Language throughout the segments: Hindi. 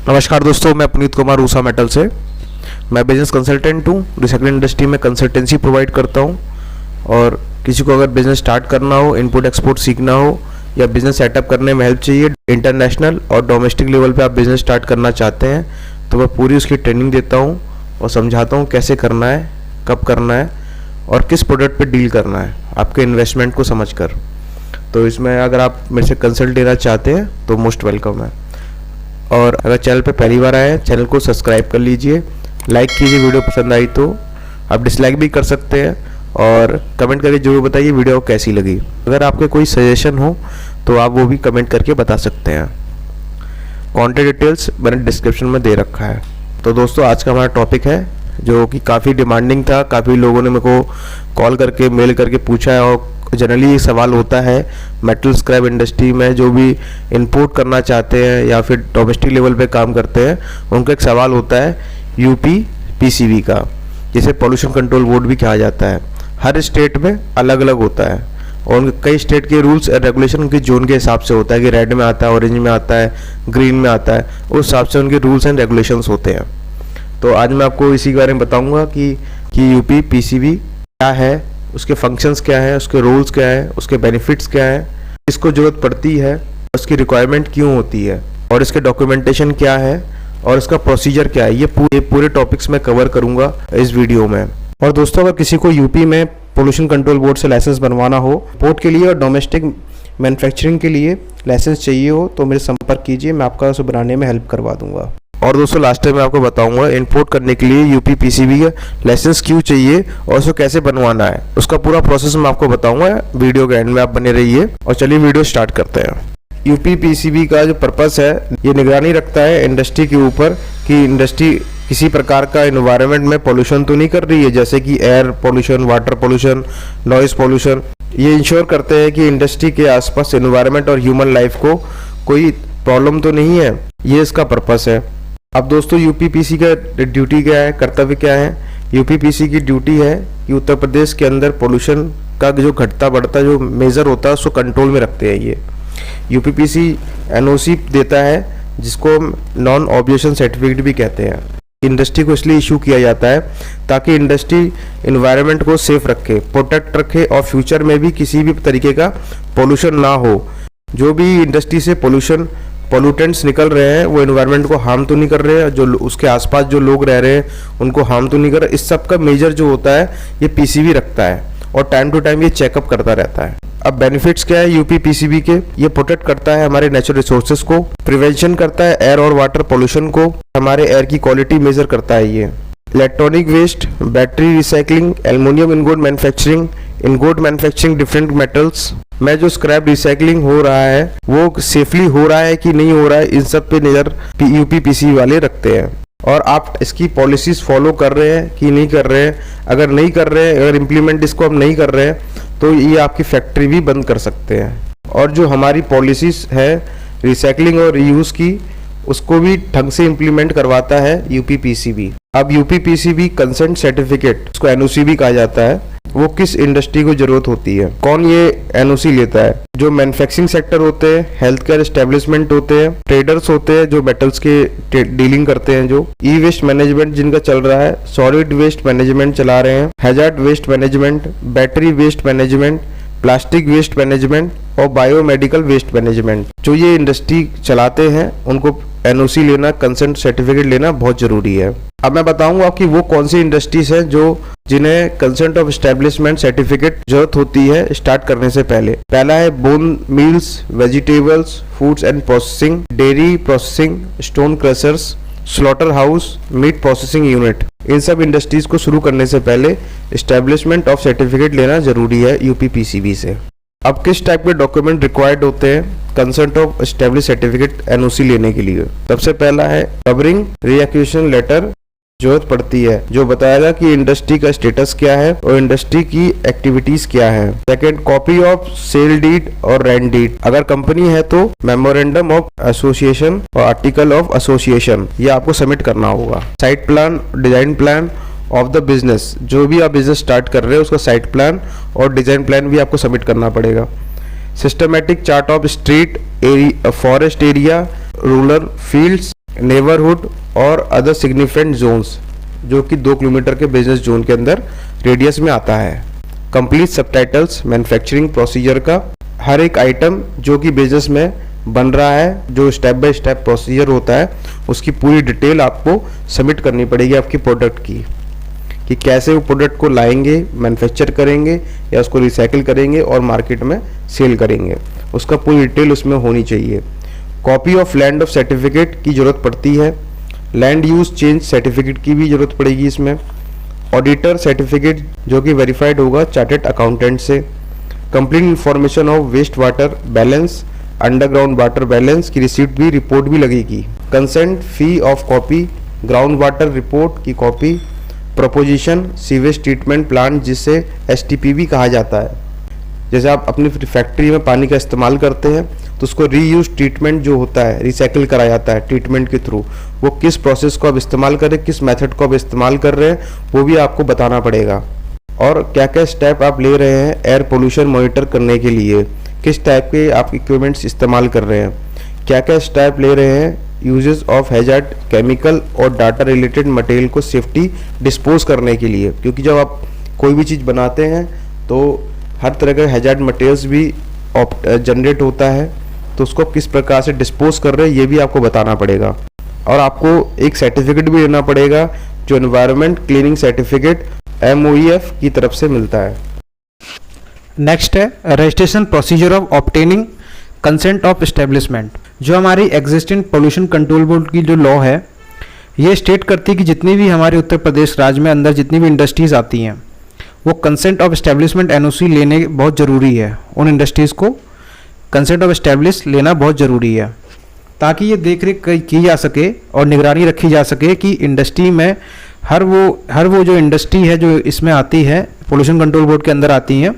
नमस्कार दोस्तों, मैं पुनीत कुमार ऊषा मेटल से। मैं बिजनेस कंसल्टेंट हूँ। रिसाइकलिंग इंडस्ट्री में कंसल्टेंसी प्रोवाइड करता हूँ और किसी को अगर बिजनेस स्टार्ट करना हो, इम्पोर्ट एक्सपोर्ट सीखना हो या बिजनेस सेटअप करने में हेल्प चाहिए, इंटरनेशनल और डोमेस्टिक लेवल पे आप बिजनेस स्टार्ट करना चाहते हैं तो मैं पूरी उसकी ट्रेनिंग देता हूँ और समझाता हूँ कैसे करना है, कब करना है और किस प्रोडक्ट पर डील करना है आपके इन्वेस्टमेंट को समझ कर। तो इसमें अगर आप मेरे से कंसल्ट लेना चाहते हैं तो मोस्ट वेलकम है। और अगर चैनल पे पहली बार आए हैं, चैनल को सब्सक्राइब कर लीजिए, लाइक कीजिए, वीडियो पसंद आई तो आप डिसलाइक भी कर सकते हैं और कमेंट करके जरूर बताइए वीडियो कैसी लगी। अगर आपके कोई सजेशन हो तो आप वो भी कमेंट करके बता सकते हैं। कॉन्टैक्ट डिटेल्स मैंने डिस्क्रिप्शन में दे रखा है। तो दोस्तों, आज का हमारा टॉपिक है जो कि काफ़ी डिमांडिंग था। काफ़ी लोगों ने मेरे को कॉल करके, मेल करके पूछा है और जनरली ये सवाल होता है मेटल स्क्रैप इंडस्ट्री में जो भी इंपोर्ट करना चाहते हैं या फिर डोमेस्टिक लेवल पे काम करते हैं, उनका एक सवाल होता है यूपी पीसीबी का, जिसे पोल्यूशन कंट्रोल बोर्ड भी कहा जाता है। हर स्टेट में अलग अलग होता है और उनके कई स्टेट के रूल्स एंड रेगुलेशन उनके जोन के हिसाब से होता है कि रेड में आता है, ऑरेंज में आता है, ग्रीन में आता है, उस हिसाब से उनके रूल्स एंड रेगुलेशंस होते हैं। तो आज मैं आपको इसी के बारे में बताऊँगा कि यूपी पीसीबी क्या है, उसके फंक्शंस क्या है, उसके रोल्स क्या है, उसके बेनिफिट्स क्या है, इसको ज़रूरत पड़ती है, उसकी रिक्वायरमेंट क्यों होती है और इसके डॉक्यूमेंटेशन क्या है और इसका प्रोसीजर क्या है। ये पूरे टॉपिक्स मैं कवर करूंगा इस वीडियो में। और दोस्तों, अगर किसी को यूपी में पोल्यूशन कंट्रोल बोर्ड से लाइसेंस बनवाना हो, पोर्ट के लिए और डोमेस्टिक मैन्युफैक्चरिंग के लिए लाइसेंस चाहिए हो तो मेरे संपर्क कीजिए, मैं आपका उसे बनाने में हेल्प करवा दूंगा। और दोस्तों, लास्ट टाइम मैं आपको बताऊंगा इंपोर्ट करने के लिए यूपी पीसीबी का लाइसेंस क्यों चाहिए और उसको कैसे बनवाना है, उसका पूरा प्रोसेस मैं आपको बताऊंगा। वीडियो के एंड में आप बने रहिए और चलिए वीडियो स्टार्ट करते हैं। यूपी पीसीबी का जो पर्पस है, ये निगरानी रखता है इंडस्ट्री के ऊपर कि इंडस्ट्री किसी प्रकार का इन्वायरमेंट में पोल्यूशन तो नहीं कर रही है, जैसे कि air pollution, water pollution, noise pollution. ये इंश्योर करते हैं कि इंडस्ट्री के आसपास इन्वायरमेंट और ह्यूमन लाइफ को कोई प्रॉब्लम तो नहीं है। ये इसका पर्पस है। अब दोस्तों, यूपीपीसी का ड्यूटी क्या है, कर्तव्य क्या है। यूपीपीसी की ड्यूटी है कि उत्तर प्रदेश के अंदर पोल्यूशन का जो घटता बढ़ता जो मेजर होता है उसको कंट्रोल में रखते हैं। ये यूपीपीसी एनओसी देता है जिसको नॉन ऑब्जेक्शन सर्टिफिकेट भी कहते हैं। इंडस्ट्री को इसलिए इशू किया जाता है ताकि इंडस्ट्री इन्वायरमेंट को सेफ रखे, प्रोटेक्ट रखे और फ्यूचर में भी किसी भी तरीके का पोल्यूशन ना हो। जो भी इंडस्ट्री से पोल्यूटेंट्स निकल रहे हैं वो एनवायरनमेंट को हार्म तो नहीं कर रहे हैं, जो उसके आसपास जो लोग रह रहे हैं उनको हार्म तो नहीं कर रहे। इस सब का मेजर जो होता है ये पीसीबी रखता है और टाइम टू टाइम ये चेकअप करता रहता है। अब बेनिफिट्स क्या है यूपी पीसीबी के, ये प्रोटेक्ट करता है हमारे नेचुरल रिसोर्सेज को, प्रिवेंशन करता है एयर और वाटर पोल्यूशन को, हमारे एयर की क्वालिटी मेजर करता है। ये electronic waste, battery recycling, aluminium ingot manufacturing different metals में जो स्क्रैप रिसाइकलिंग हो रहा है वो सेफली हो रहा है कि नहीं हो रहा है, इन सब पे नजर यूपी पीसीबी वाले रखते हैं। और आप इसकी पॉलिसीज फॉलो कर रहे हैं कि नहीं कर रहे हैं। अगर नहीं कर रहे हैं, अगर इम्प्लीमेंट इसको हम नहीं कर रहे हैं तो ये आपकी फैक्ट्री भी बंद कर सकते हैं। और जो हमारी पॉलिसीज है रिसाइकलिंग और रीयूज की, उसको भी ढंग से इम्प्लीमेंट करवाता है यूपी पीसीबी। अब यूपी पीसीबी कंसेंट सर्टिफिकेट, उसको एनओसी भी कहा जाता है, वो किस इंडस्ट्री को जरूरत होती है, कौन ये एनओसी लेता है। जो मैन्युफैक्चरिंग सेक्टर होते हैं, हेल्थ केयर एस्टेब्लिशमेंट होते हैं, ट्रेडर्स होते हैं जो मेटल्स के डीलिंग करते हैं, जो ई वेस्ट मैनेजमेंट जिनका चल रहा है, सॉलिड वेस्ट मैनेजमेंट चला रहे हैं, hazard waste management, battery waste management, plastic waste management और बायोमेडिकल वेस्ट मैनेजमेंट, जो ये इंडस्ट्री चलाते हैं उनको एनओसी लेना, कंसेंट सर्टिफिकेट लेना बहुत जरूरी है। अब मैं बताऊंगा कि वो कौन सी इंडस्ट्रीज हैं जिन्हें कंसेंट ऑफ एस्टेब्लिशमेंट सर्टिफिकेट जरूरत होती है स्टार्ट करने से पहले। पहला है bone mills, vegetables, foods and processing, dairy processing, stone crushers, slaughter house, meat processing unit. इन सब इंडस्ट्रीज को शुरू करने से पहले एस्टेब्लिशमेंट ऑफ सर्टिफिकेट लेना जरूरी है यूपी पीसीबी से। अब किस टाइप के डॉक्यूमेंट रिक्वायर्ड होते हैं consent of establish certificate NOC लेने के लिए? सबसे पहला है कवरिंग रीएक्विजिशन लेटर जरूरत पड़ती है, जो बताएगा कि इंडस्ट्री का स्टेटस क्या है और इंडस्ट्री की एक्टिविटीज क्या है। Second, copy of sale deed और रेंट डीड, अगर कंपनी है तो मेमोरेंडम ऑफ एसोसिएशन और आर्टिकल ऑफ एसोसिएशन, ये आपको सबमिट करना होगा। Site plan, design plan of the business, जो भी आप बिजनेस स्टार्ट कर रहे हो उसका साइट प्लान और डिजाइन प्लान भी आपको सबमिट करना पड़ेगा। Systematic chart of street, forest area, rural fields neighbourhood और अदर सिग्निफिकेंट जोन्स, जो कि 2 किलोमीटर के बिजनेस जोन के अंदर रेडियस में आता है। कंप्लीट सबटाइटल्स मैन्युफैक्चरिंग प्रोसीजर का, हर एक आइटम जो कि बिजनेस में बन रहा है, जो स्टेप बाय स्टेप प्रोसीजर होता है, उसकी पूरी डिटेल आपको सबमिट करनी पड़ेगी आपकी प्रोडक्ट की, कि कैसे वो प्रोडक्ट को लाएंगे, मैन्युफैक्चर करेंगे या उसको रिसाइकिल करेंगे और मार्केट में सेल करेंगे, उसका पूरी डिटेल उसमें होनी चाहिए। Copy of land of certificate की ज़रूरत पड़ती है, लैंड यूज चेंज सर्टिफिकेट की भी ज़रूरत पड़ेगी इसमें, ऑडिटर सर्टिफिकेट जो कि वेरीफाइड होगा चार्टेड अकाउंटेंट से, complete information of waste water balance, underground water balance की रिसीप्ट भी, रिपोर्ट भी लगेगी, consent fee of copy, ground water report की copy, proposition sewage treatment plant जिसे STP भी कहा जाता है। जैसे आप अपनी फैक्ट्री में पानी का इस्तेमाल करते हैं तो उसको रीयूज ट्रीटमेंट जो होता है, रिसाइकिल करा जाता है ट्रीटमेंट के थ्रू, वो किस प्रोसेस को आप इस्तेमाल कर रहे हैं, किस मेथड को आप इस्तेमाल कर रहे हैं, वो भी आपको बताना पड़ेगा। और क्या क्या स्टेप आप ले रहे हैं एयर पोल्यूशन मॉनिटर करने के लिए, किस टाइप के आप इक्विपमेंट्स इस्तेमाल कर रहे हैं, क्या क्या स्टेप ले रहे हैं यूजेस ऑफ हैजार्ड केमिकल और डाटा रिलेटेड मटेरियल को सेफ्टी डिस्पोज करने के लिए, क्योंकि जब आप कोई भी चीज़ बनाते हैं तो हर तरह का हैजार्ड मटेरियल्स भी जनरेट होता है, तो उसको किस प्रकार से डिस्पोज कर रहे हैं ये भी आपको बताना पड़ेगा। और आपको एक सर्टिफिकेट भी लेना पड़ेगा जो एनवायरनमेंट क्लीनिंग सर्टिफिकेट MOEF की तरफ से मिलता है। नेक्स्ट है registration procedure of obtaining consent of establishment. जो हमारी एग्जिस्टिंग पोल्यूशन कंट्रोल बोर्ड की जो लॉ है, ये स्टेट करती है कि जितनी भी हमारे उत्तर प्रदेश राज्य में अंदर जितनी भी इंडस्ट्रीज़ आती हैं वो कंसेंट ऑफ एस्टेब्लिशमेंट NOC लेने बहुत ज़रूरी है। उन इंडस्ट्रीज़ को कंसेंट ऑफ एस्टेब्लिश लेना बहुत ज़रूरी है, ताकि ये देख रेख की जा सके और निगरानी रखी जा सके कि इंडस्ट्री में हर वो जो इंडस्ट्री है जो इसमें आती है, पोल्यूशन कंट्रोल बोर्ड के अंदर आती हैं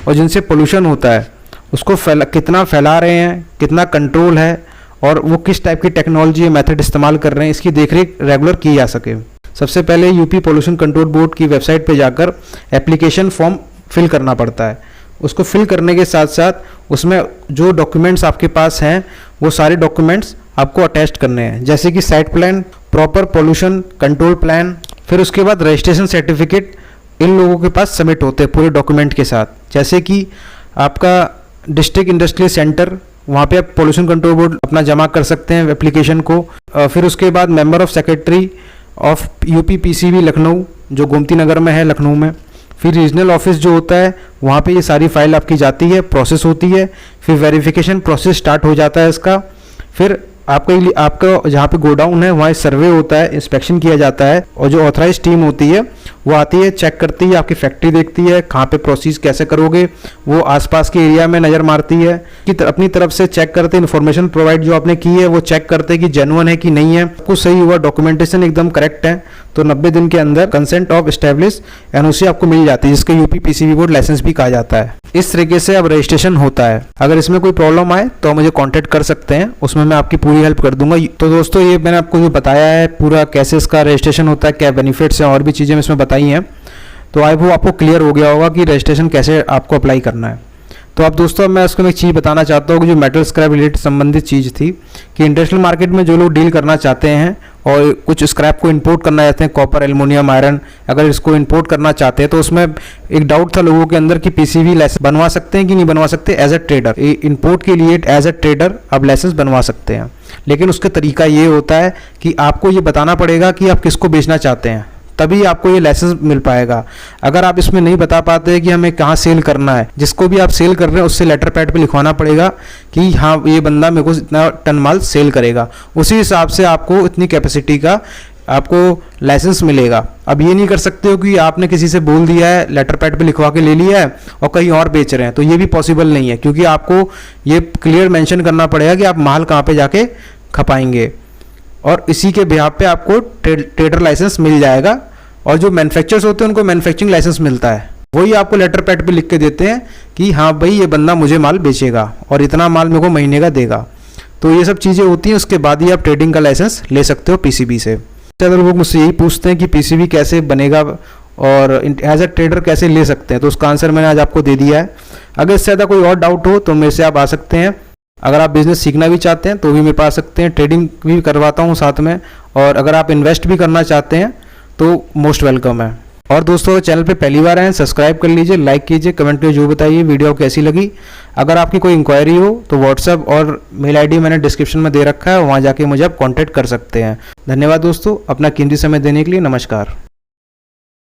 और जिनसे पोल्यूशन होता है उसको कितना फैला रहे हैं, कितना कंट्रोल है और वो किस टाइप की टेक्नोलॉजी या मेथड इस्तेमाल कर रहे हैं, इसकी देखरेख रेगुलर की जा सके। सबसे पहले यूपी पोल्यूशन कंट्रोल बोर्ड की वेबसाइट पे जाकर एप्लीकेशन फॉर्म फिल करना पड़ता है। उसको फिल करने के साथ साथ उसमें जो डॉक्यूमेंट्स आपके पास हैं वो सारे डॉक्यूमेंट्स आपको अटैच करने हैं, जैसे कि site plan, proper pollution control plan, फिर उसके बाद रजिस्ट्रेशन सर्टिफिकेट इन लोगों के पास सबमिट होते हैं पूरे डॉक्यूमेंट के साथ। जैसे कि आपका डिस्ट्रिक्ट इंडस्ट्रियल सेंटर, वहाँ पे आप पोल्यूशन कंट्रोल बोर्ड अपना जमा कर सकते हैं एप्लीकेशन को। फिर उसके बाद member of secretary of UP PCB Lucknow, जो गोमती नगर में है लखनऊ में। फिर रीजनल ऑफिस जो होता है वहाँ पे ये सारी फाइल आपकी जाती है, प्रोसेस होती है, फिर वेरिफिकेशन प्रोसेस स्टार्ट हो जाता है इसका। फिर आपका जहाँ पे गोडाउन है वहाँ सर्वे होता है, इंस्पेक्शन किया जाता है और जो ऑथराइज टीम होती है वो आती है, चेक करती है, आपकी फैक्ट्री देखती है, कहाँ पे प्रोसेस कैसे करोगे, वो आसपास के एरिया में नज़र मारती है कि अपनी तरफ से चेक करते, इन्फॉर्मेशन प्रोवाइड जो आपने की है वो चेक करते कि जेन्युइन है कि नहीं है, कुछ सही हुआ, डॉक्यूमेंटेशन एकदम करेक्ट है, तो 90 दिन के अंदर कंसेंट ऑफ एस्टेब्लिश NOC आपको मिल जाती है, जिसके यूपी PCB बोर्ड लाइसेंस भी कहा जाता है। इस तरीके से अब रजिस्ट्रेशन होता है। अगर इसमें कोई प्रॉब्लम आए तो मुझे कांटेक्ट कर सकते हैं, उसमें मैं आपकी पूरी हेल्प कर दूंगा। तो दोस्तों ये मैंने आपको जो बताया है पूरा कैसे इसका रजिस्ट्रेशन होता है, क्या बेनिफिट्स हैं और भी चीज़ें इसमें बताई हैं, तो आई होप आपको क्लियर हो गया होगा कि रजिस्ट्रेशन कैसे आपको अप्लाई करना है। तो अब दोस्तों मैं उसको एक चीज़ बताना चाहता हूँ कि जो मेटल स्क्रैप रिलेटेड संबंधित चीज़ थी कि इंटरनेशनल मार्केट में जो लोग डील करना चाहते हैं और कुछ स्क्रैप को इंपोर्ट करना चाहते हैं, कॉपर, एल्युमिनियम, आयरन, अगर इसको इंपोर्ट करना चाहते हैं तो उसमें एक डाउट था लोगों के अंदर कि PCB लाइसेंस बनवा सकते हैं कि नहीं बनवा सकते। एज अ ट्रेडर इंपोर्ट के लिए एज अ ट्रेडर आप लाइसेंस बनवा सकते हैं, लेकिन उसका तरीका ये होता है कि आपको ये बताना पड़ेगा कि आप किसको बेचना चाहते हैं, तभी आपको ये लाइसेंस मिल पाएगा। अगर आप इसमें नहीं बता पाते कि हमें कहाँ सेल करना है, जिसको भी आप सेल कर रहे हैं उससे लेटर पैड पे लिखवाना पड़ेगा कि हाँ ये बंदा मेरे को इतना टन माल सेल करेगा, उसी हिसाब से आपको इतनी कैपेसिटी का आपको लाइसेंस मिलेगा। अब ये नहीं कर सकते हो कि आपने किसी से बोल दिया है, लेटर पैड पे लिखवा के ले लिया है और कहीं और बेच रहे हैं, तो ये भी पॉसिबल नहीं है, क्योंकि आपको ये क्लियर मेंशन करना पड़ेगा कि आप माल कहाँ पे जाके खपाएंगे, और इसी के बिहाफ पे आपको ट्रेडर लाइसेंस मिल जाएगा। और जो मैन्युफैक्चरर्स होते हैं उनको मैन्युफैक्चरिंग लाइसेंस मिलता है, वही आपको लेटर पैड पे लिख के देते हैं कि हाँ भाई ये बंदा मुझे माल बेचेगा और इतना माल मेरे को महीने का देगा। तो ये सब चीज़ें होती हैं, उसके बाद ही आप ट्रेडिंग का लाइसेंस ले सकते हो PCB से। अगर लोग मुझसे यही पूछते हैं कि PCB कैसे बनेगा और एज अ ट्रेडर कैसे ले सकते हैं, तो उसका आंसर मैंने आज आपको दे दिया है। अगर इससे ज़्यादा कोई और डाउट हो तो मेरे से आप आ सकते हैं, अगर आप बिज़नेस सीखना भी चाहते हैं तो भी मेरे पास आ सकते हैं, ट्रेडिंग भी करवाता हूँ साथ में, और अगर आप इन्वेस्ट भी करना चाहते हैं तो मोस्ट वेलकम है। और दोस्तों अगर चैनल पे पहली बार आए हैं सब्सक्राइब कर लीजिए, लाइक कीजिए, कमेंट में जो बताइए वीडियो कैसी लगी। अगर आपकी कोई इंक्वायरी हो तो व्हाट्सएप और मेल आईडी मैंने डिस्क्रिप्शन में दे रखा है, वहाँ जाके मुझे आप कॉन्टैक्ट कर सकते हैं। धन्यवाद दोस्तों, अपना कीमती समय देने के लिए। नमस्कार।